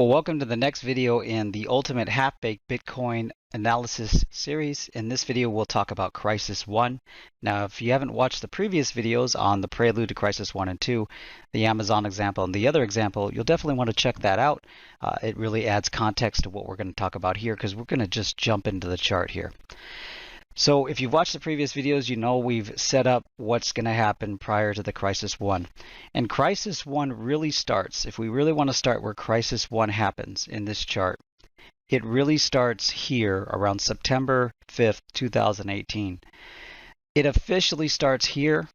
Well, welcome to the next video in the Ultimate Half-Baked Bitcoin Analysis series. In this video, we'll talk about Crisis 1. Now, if you haven't watched the previous videos on the Prelude to Crisis 1 and 2, the Amazon example and the other example, you'll definitely want to check that out. It really adds context to what we're going to talk about here because we're going to just jump into the chart here. So if you've watched the previous videos, you know we've set up what's going to happen prior to the Crisis 1. And Crisis 1 really starts, if we really want to start where Crisis 1 happens in this chart, it really starts here around September 5th, 2018. It officially starts here,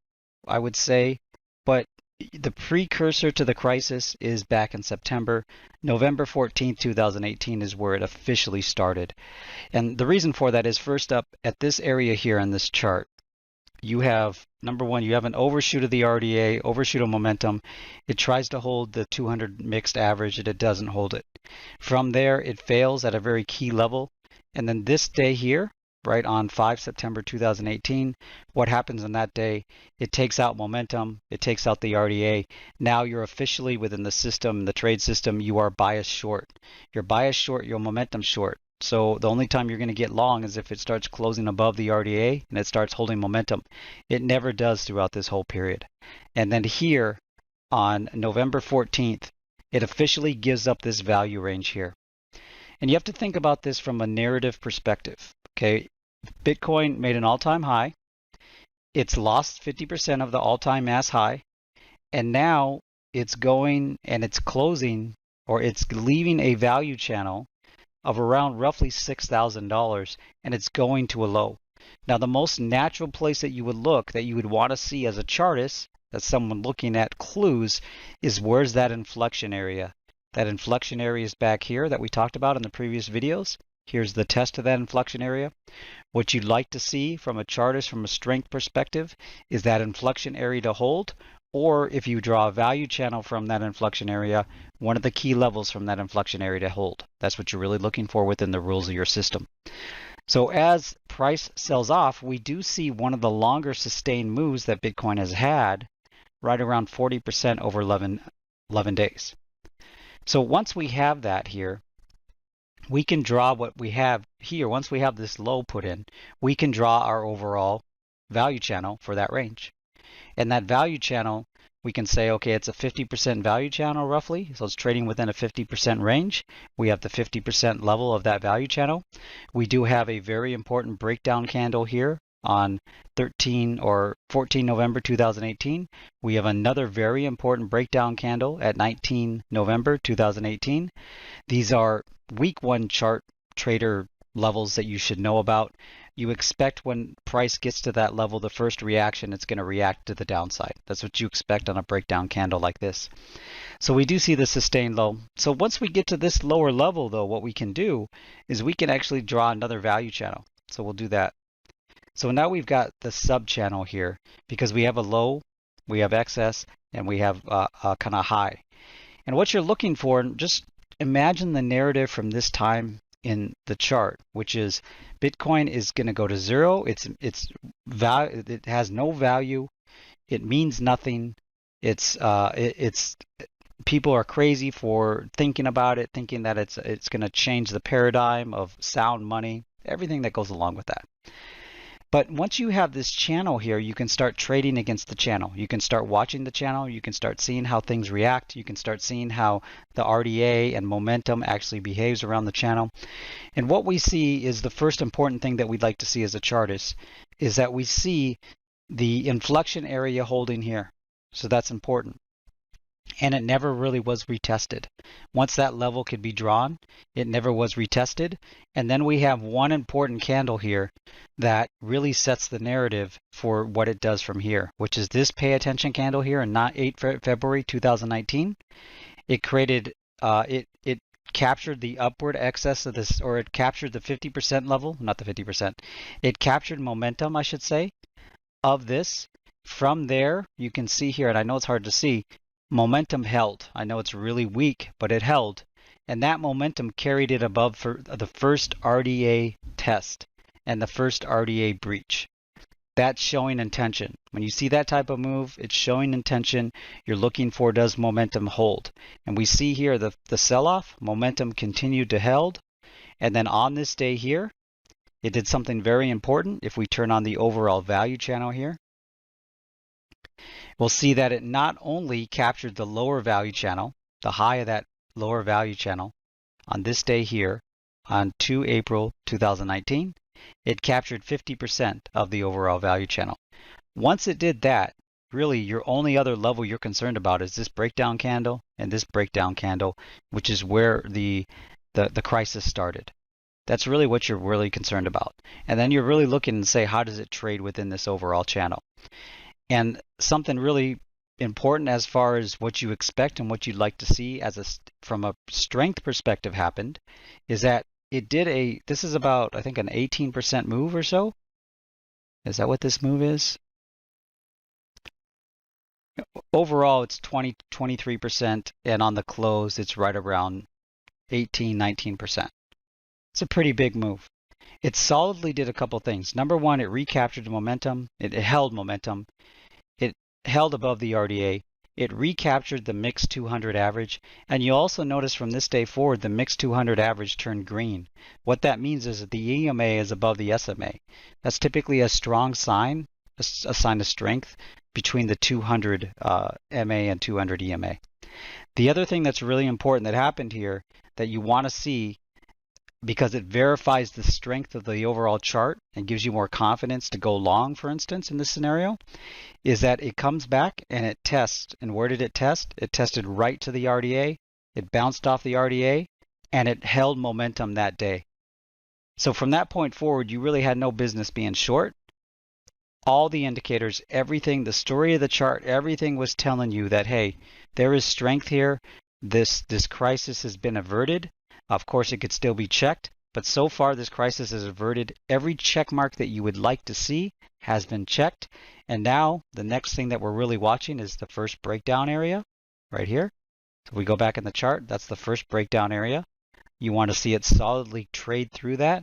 I would say, but the precursor to the crisis is back in September. November 14th, 2018 is where it officially started. And the reason for that is, first up, at this area here in this chart, you have, number one, you have an overshoot of the RDA, overshoot of momentum. It tries to hold the 200 mixed average and it doesn't hold it. From there, it fails at a very key level. And then this day here, right on 5 September 2018, what happens on that day? It takes out momentum, it takes out the RDA. Now you're officially within the system, the trade system, you are biased short. You're biased short, you're momentum short. So the only time you're going to get long is if it starts closing above the RDA and it starts holding momentum. It never does throughout this whole period. And then here on November 14th, it officially gives up this value range here. And you have to think about this from a narrative perspective. Okay, Bitcoin made an all-time high. It's lost 50% of the all-time mass high. And now it's going and it's closing, or it's leaving a value channel of around roughly $6,000, and it's going to a low. Now, the most natural place that you would look, that you would want to see as a chartist, that's someone looking at clues, is where's that inflection area? That inflection area is back here that we talked about in the previous videos. Here's the test of that inflection area. What you'd like to see from a chartist, from a strength perspective, is that inflection area to hold, or if you draw a value channel from that inflection area, one of the key levels from that inflection area to hold. That's what you're really looking for within the rules of your system. So as price sells off, we do see one of the longer sustained moves that Bitcoin has had, right around 40% over 11 days. So once we have that here, we can draw what we have here. Once we have this low put in, we can draw our overall value channel for that range. And that value channel, we can say, okay, it's a 50% value channel roughly. So it's trading within a 50% range. We have the 50% level of that value channel. We do have a very important breakdown candle here on 13 or 14 November 2018. We have another very important breakdown candle at 19 November 2018. These are week one chart trader levels that you should know about. You expect when price gets to that level, the first reaction, it's going to react to the downside. That's what you expect on a breakdown candle like this. So we do see the sustained low. So once we get to this lower level though, what we can do is we can actually draw another value channel. So we'll do that. So now we've got the sub channel here because we have a low, we have excess, and we have a kind of high. And what you're looking for, just imagine the narrative from this time in the chart, which is Bitcoin is going to go to zero. It has no value. It means nothing. It's people are crazy for thinking about it, thinking that it's going to change the paradigm of sound money, everything that goes along with that. But once you have this channel here, you can start trading against the channel. You can start watching the channel. You can start seeing how things react. You can start seeing how the RDA and momentum actually behaves around the channel. And what we see is the first important thing that we'd like to see as a chartist is that we see the inflection area holding here. So that's important. And it never really was retested. Once that level could be drawn, it never was retested. And then we have one important candle here that really sets the narrative for what it does from here, which is this pay attention candle here in 8 February 2019. It created, it captured the upward excess of this, or it captured the 50% level, not the 50%. It captured momentum, I should say, of this. From there, you can see here, and I know it's hard to see, momentum held. I know it's really weak, but it held. And that momentum carried it above for the first RDA test and the first RDA breach. That's showing intention. When you see that type of move, it's showing intention. You're looking for, does momentum hold? And we see here the sell-off, momentum continued to held. And then on this day here, it did something very important. If we turn on the overall value channel here, we'll see that it not only captured the lower value channel, the high of that lower value channel on this day here on 2 April 2019, it captured 50% of the overall value channel. Once it did that, really your only other level you're concerned about is this breakdown candle and this breakdown candle, which is where the crisis started. That's really what you're really concerned about. And then you're really looking and say, how does it trade within this overall channel? And something really important as far as what you expect and what you'd like to see from a strength perspective happened is that it did this is about, I think, an 18% move or so. Is that what this move is? Overall, it's 23%, and on the close, it's right around 19%. It's a pretty big move. It solidly did a couple things. Number one, it recaptured the momentum. It held momentum. It held above the RDA. It recaptured the mixed 200 average. And you also notice from this day forward, the mixed 200 average turned green. What that means is that the EMA is above the SMA. That's typically a strong sign, a sign of strength between the 200 MA and 200 EMA. The other thing that's really important that happened here that you want to see, because it verifies the strength of the overall chart and gives you more confidence to go long, for instance, in this scenario, is that it comes back and it tests. And where did it test? It tested right to the RDA. It bounced off the RDA, and it held momentum that day. So from that point forward, you really had no business being short. All the indicators, everything, the story of the chart, everything was telling you that, hey, there is strength here. This crisis has been averted. Of course, it could still be checked, but so far this crisis is averted. Every check mark that you would like to see has been checked. And now the next thing that we're really watching is the first breakdown area right here. So if we go back in the chart, that's the first breakdown area. You want to see it solidly trade through that,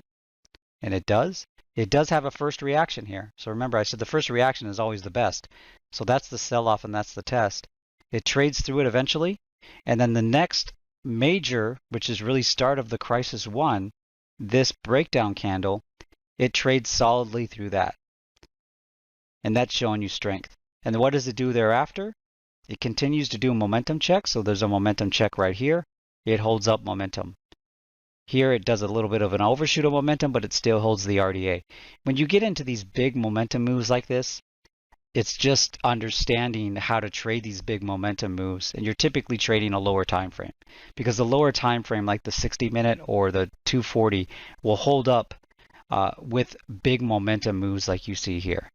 and it does. It does have a first reaction here. So remember, I said the first reaction is always the best. So that's the sell-off and that's the test. It trades through it eventually, and then the next major, which is really start of the crisis one, this breakdown candle, it trades solidly through that. And that's showing you strength. And what does it do thereafter? It continues to do a momentum check. So there's a momentum check right here. It holds up momentum. Here it does a little bit of an overshoot of momentum, but it still holds the RDA. When you get into these big momentum moves like this, it's just understanding how to trade these big momentum moves, and you're typically trading a lower time frame because the lower time frame, like the 60-minute or the 240, will hold up with big momentum moves like you see here.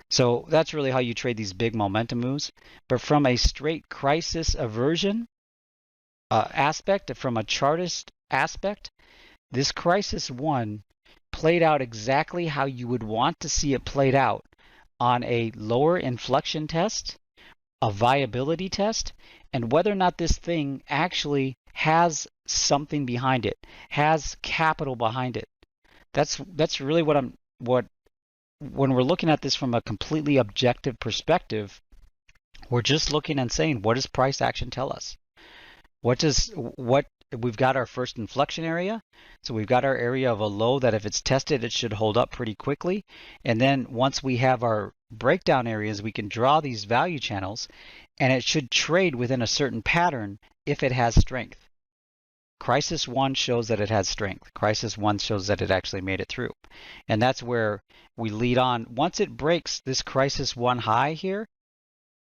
So that's really how you trade these big momentum moves. But from a straight crisis aversion aspect, from a chartist aspect, this crisis one played out exactly how you would want to see it played out on a lower inflection test, a viability test, and whether or not this thing actually has something behind it, has capital behind it. That's really when we're looking at this from a completely objective perspective, we're just looking and saying, what does price action tell us? We've got our first inflection area. So we've got our area of a low that if it's tested, it should hold up pretty quickly. And then once we have our breakdown areas, we can draw these value channels, and it should trade within a certain pattern if it has strength. Crisis one shows that it has strength. Crisis one shows that it actually made it through. And that's where we lead on. Once it breaks this crisis one high here,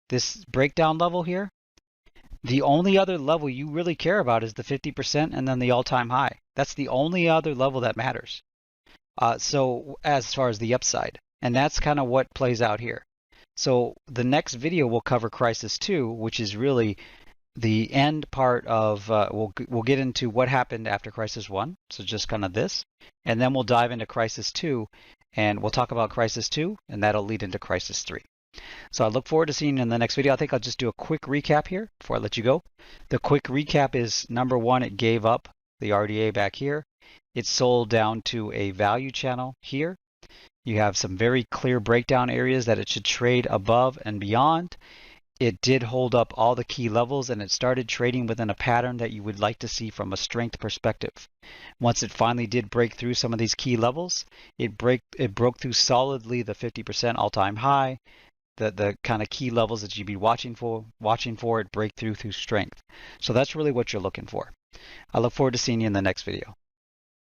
this breakdown level here, the only other level you really care about is the 50% and then the all-time high. That's the only other level that matters. So as far as the upside, and that's kind of what plays out here. So the next video will cover crisis 2, which is really the end part of, we'll get into what happened after crisis 1. So just kind of this, and then we'll dive into crisis 2, and we'll talk about crisis 2, and that'll lead into crisis 3. So I look forward to seeing you in the next video. I think I'll just do a quick recap here before I let you go. The quick recap is, number one, it gave up the RDA back here. It sold down to a value channel here. You have some very clear breakdown areas that it should trade above and beyond. It did hold up all the key levels, and it started trading within a pattern that you would like to see from a strength perspective. Once it finally did break through some of these key levels, it broke through solidly the 50% all-time high, the kind of key levels that you'd be watching for it break through strength. So that's really what you're looking for. I look forward to seeing you in the next video.